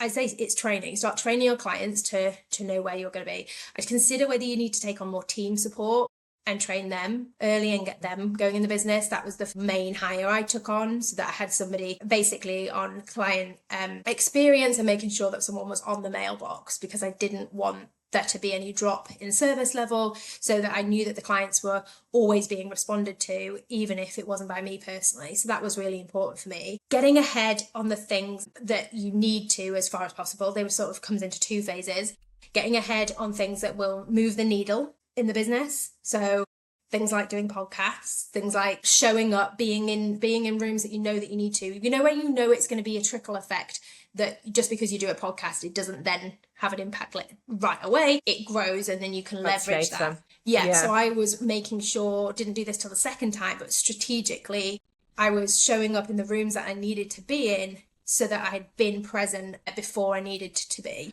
B: I'd say it's training. Start training your clients to know where you're going to be. I'd consider whether you need to take on more team support and train them early and get them going in the business. That was the main hire I took on, so that I had somebody basically on client experience and making sure that someone was on the mailbox, because I didn't want there to be any drop in service level, so that I knew that the clients were always being responded to, even if it wasn't by me personally. So that was really important for me. Getting ahead on the things that you need to as far as possible. They were sort of comes into 2 phases. Getting ahead on things that will move the needle in the business. So things like doing podcasts, things like showing up, being in rooms that you know that you need to. Where you know it's going to be a trickle effect that just because you do a podcast, it doesn't then have an impact right away. It grows and then you can leverage that. Yeah. So I was making sure, didn't do this till the second time, but strategically, I was showing up in the rooms that I needed to be in so that I had been present before I needed to be.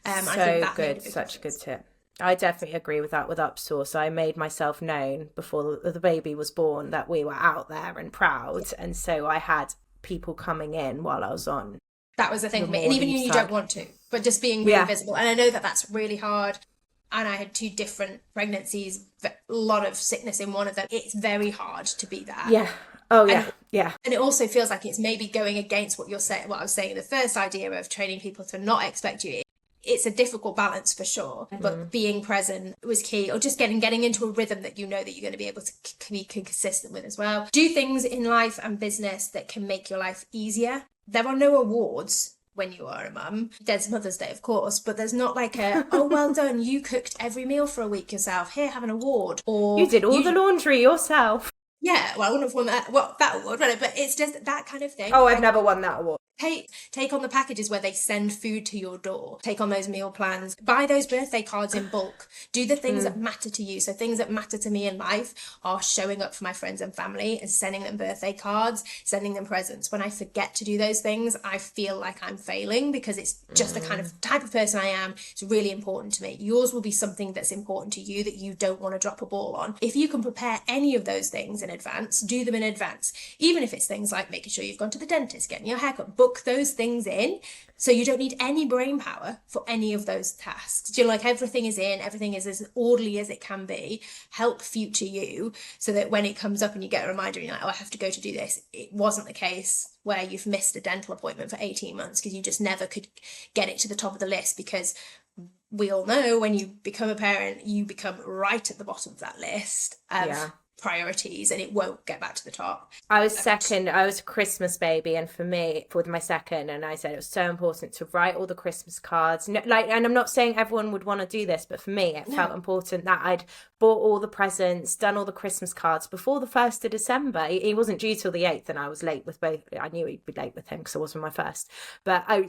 B: I think that
C: good. Such a good tip. I definitely agree with that with Upsource. I made myself known before the baby was born that we were out there and proud. Yeah. And so I had people coming in while I was on.
B: That was the thing for me. And even you don't want to, but just being really visible. And I know that that's really hard. And I had 2 different pregnancies, a lot of sickness in one of them. It's very hard to be that.
C: Yeah. Oh, yeah. Yeah.
B: And it also feels like it's maybe going against what you're saying, what I was saying, the first idea of training people to not expect you. It's a difficult balance for sure, but being present was key, or just getting into a rhythm that you know that you're going to be able to be consistent with as well. Do things in life and business that can make your life easier. There are no awards when you are a mum. There's Mother's Day, of course, but there's not like oh, well done, you cooked every meal for a week yourself, here, have an award. Or
C: you did all the laundry yourself.
B: Yeah, well, I wouldn't have won that award, right? But it's just that kind of thing.
C: Oh, I've never won that award.
B: Take on the packages where they send food to your door. Take on those meal plans. Buy those birthday cards in bulk. Do the things that matter to you. So things that matter to me in life are showing up for my friends and family and sending them birthday cards, sending them presents. When I forget to do those things, I feel like I'm failing because it's just the kind of type of person I am. It's really important to me. Yours will be something that's important to you that you don't want to drop a ball on. If you can prepare any of those things in advance, do them in advance. Even if it's things like making sure you've gone to the dentist, getting your haircut, book those things in so you don't need any brain power for any of those tasks. Do you know, like everything is as orderly as it can be. Help future you so that when it comes up and you get a reminder and you're like, oh, I have to go to do this, it wasn't the case where you've missed a dental appointment for 18 months because you just never could get it to the top of the list, because we all know when you become a parent, you become right at the bottom of that list of priorities and it won't get back to the top.
C: I was a Christmas baby, and for me, with my second, and I said it was so important to write all the Christmas cards. No, and I'm not saying everyone would want to do this, but for me it felt important that I'd bought all the presents, done all the Christmas cards before the 1st of December. He wasn't due till the 8th, and I was late with both. I knew he'd be late with him because I wasn't my first, but I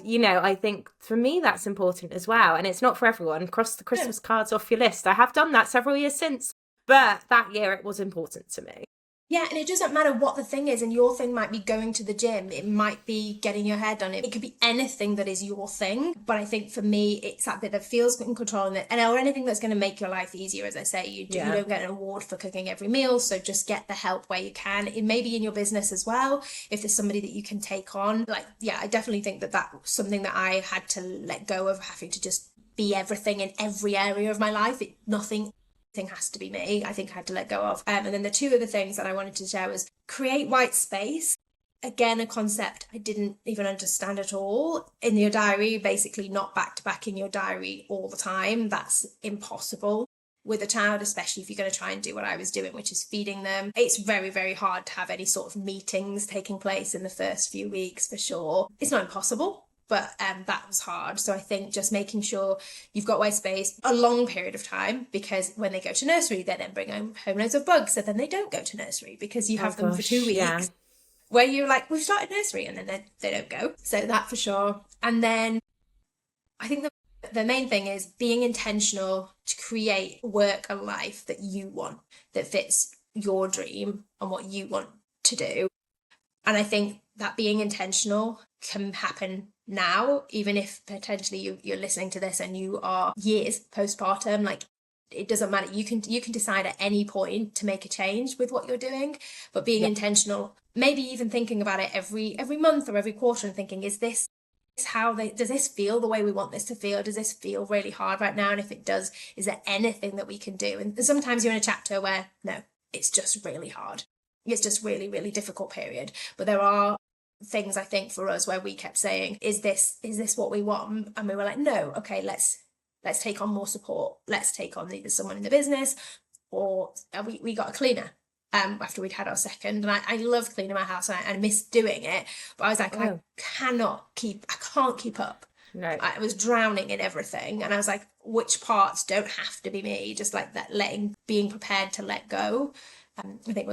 C: think for me that's important as well. And it's not for everyone. Cross the Christmas cards off your list. I have done that several years since, but that year it was important to me.
B: Yeah, and it doesn't matter what the thing is, and your thing might be going to the gym, it might be getting your hair done, it could be anything that is your thing. But I think for me, it's that bit that feels in control, or anything that's going to make your life easier. As I say, you don't get an award for cooking every meal, so just get the help where you can. It may be in your business as well, if there's somebody that you can take on. I definitely think that was something that I had to let go of, having to just be everything in every area of my life. Nothing has to be me. I think I had to let go of. And then the 2 other things that I wanted to share was create white space. Again, a concept I didn't even understand at all. In your diary, basically not back to back in your diary all the time. That's impossible with a child, especially if you're going to try and do what I was doing, which is feeding them. It's very, very hard to have any sort of meetings taking place in the first few weeks, for sure. It's not impossible, but that was hard. So I think just making sure you've got white space a long period of time, because when they go to nursery, they then bring home loads of bugs. So then they don't go to nursery because you have them for 2 weeks where you're like, we've started nursery, and then they don't go. So that for sure. And then I think the main thing is being intentional to create work and life that you want, that fits your dream and what you want to do. And I think that being intentional can happen now, even if potentially you're listening to this and you are years postpartum. Like, it doesn't matter. You can decide at any point to make a change with what you're doing, but being intentional, maybe even thinking about it every month or every quarter and thinking, does this feel the way we want this to feel? Does this feel really hard right now? And if it does, is there anything that we can do? And sometimes you're in a chapter where no, it's just really hard. It's just really, really difficult period. But there are things, I think, for us where we kept saying, is this what we want? And we were like, no, okay, let's take on more support. Let's take on either someone in the business, or we got a cleaner after we'd had our second. And I love cleaning my house, and I miss doing it, but I was like, I can't keep up. No. I was drowning in everything, and I was like, which parts don't have to be me? Just like that, being prepared to let go. I think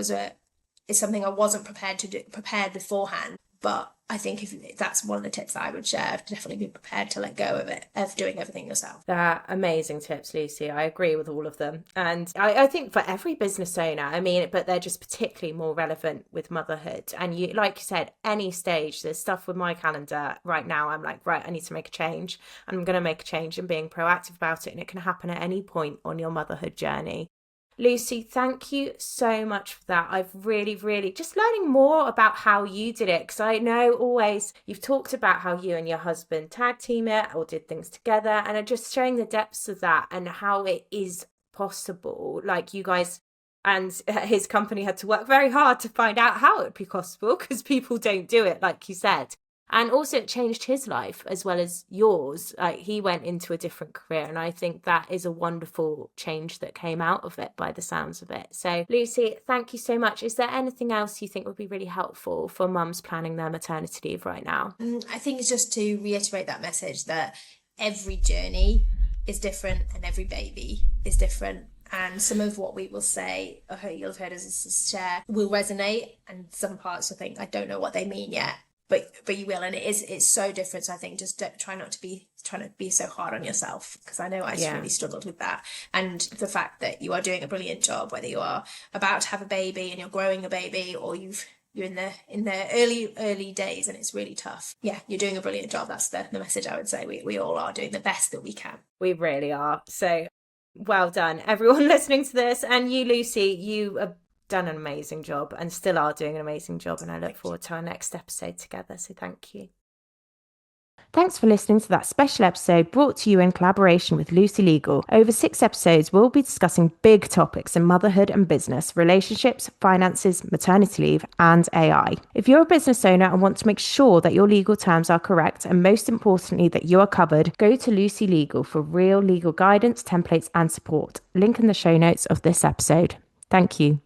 B: it's something I wasn't prepared beforehand, But I think if that's one of the tips that I would share, definitely be prepared to let go of it, of doing everything yourself.
C: They're amazing tips, Lucy. I agree with all of them. And I think for every business owner, I mean, but they're just particularly more relevant with motherhood. And you, like you said, any stage, there's stuff with my calendar right now. I'm like, right, I need to make a change. And I'm going to make a change and being proactive about it. And it can happen at any point on your motherhood journey. Lucy, thank you so much for that. I've really just learning more about how you did it, because I know always you've talked about how you and your husband tag team it or did things together, and just showing the depths of that and how it is possible. Like, you guys and his company had to work very hard to find out how it would be possible, because people don't do it, like you said. And also it changed his life as well as yours. Like, he went into a different career, and I think that is a wonderful change that came out of it by the sounds of it. So Lucy, thank you so much. Is there anything else you think would be really helpful for mums planning their maternity leave right now?
B: I think it's just to reiterate that message that every journey is different and every baby is different. And some of what we will say, or you'll have heard us share, will resonate, and some parts you'll think, I don't know what they mean yet. But you will, and it's so different. So I think just try not to be so hard on yourself, because I know I really struggled with that. And the fact that you are doing a brilliant job, whether you are about to have a baby and you're growing a baby, or you're in the early days and it's really tough. Yeah, you're doing a brilliant job. That's the message I would say. We all are doing the best that we can.
C: We really are. So well done, everyone listening to this. And you, Lucy, you are done an amazing job and still are doing an amazing job, and I look forward to our next episode together, so thank you.
A: Thanks for listening to that special episode brought to you in collaboration with Lucy Legal. Over 6 episodes, we'll be discussing big topics in motherhood and business, relationships, finances, maternity leave, and AI. If you're a business owner and want to make sure that your legal terms are correct, and most importantly that you are covered, go to Lucy Legal for real legal guidance, templates, and support. Link in the show notes of this episode. Thank you.